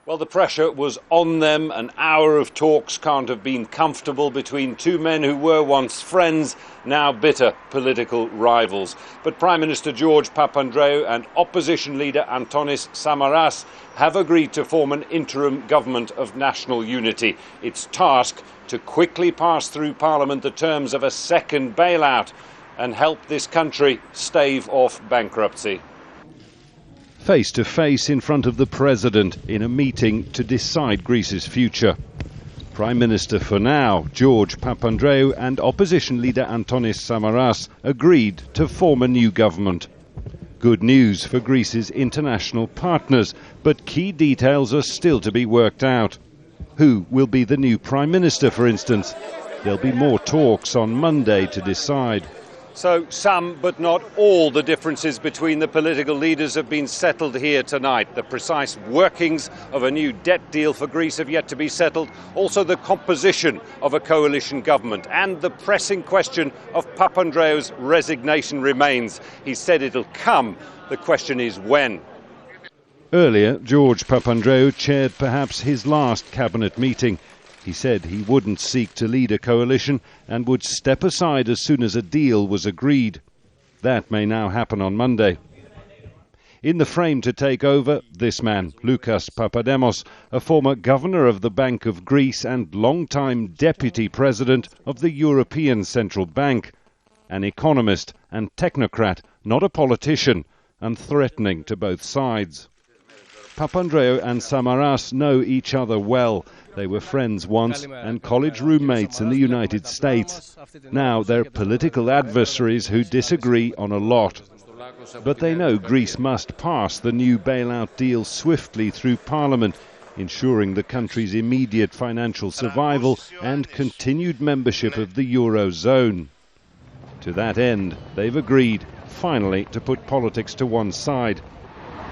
Well, the pressure was on them. An hour of talks can't have been comfortable between two men who were once friends, now bitter political rivals. But Prime Minister George Papandreou and opposition leader Antonis Samaras have agreed to form an interim government of national unity. Its task to quickly pass through Parliament the terms of a second bailout and help this country stave off bankruptcy. Face to face in front of the President in a meeting to decide Greece's future. Prime Minister for now, George Papandreou, and opposition leader Antonis Samaras agreed to form a new government. Good news for Greece's international partners, but key details are still to be worked out. Who will be the new Prime Minister, for instance? There'll be more talks on Monday to decide. So some, but not all, the differences between the political leaders have been settled here tonight. The precise workings of a new debt deal for Greece have yet to be settled. Also the composition of a coalition government. And the pressing question of Papandreou's resignation remains. He said it'll come. The question is when. Earlier, George Papandreou chaired perhaps his last cabinet meeting. He said he wouldn't seek to lead a coalition and would step aside as soon as a deal was agreed. That may now happen on Monday. In the frame to take over, this man, Loukas Papademos, a former governor of the Bank of Greece and long-time deputy president of the European Central Bank. An economist and technocrat, not a politician, and threatening to both sides. Papandreou and Samaras know each other well. They were friends once and college roommates in the United States. Now they're political adversaries who disagree on a lot. But they know Greece must pass the new bailout deal swiftly through Parliament, ensuring the country's immediate financial survival and continued membership of the Eurozone. To that end, they've agreed, finally, to put politics to one side.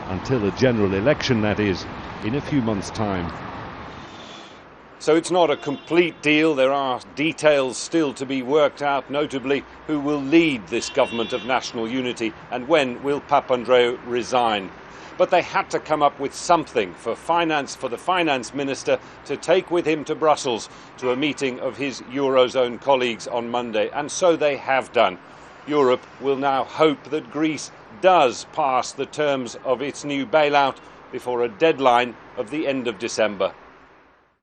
Until a general election, that is, in a few months' time. So it's not a complete deal. There are details still to be worked out, notably who will lead this government of national unity and when will Papandreou resign. But they had to come up with something for the finance minister to take with him to Brussels to a meeting of his Eurozone colleagues on Monday, and so they have done. Europe will now hope that Greece does pass the terms of its new bailout before a deadline of the end of December.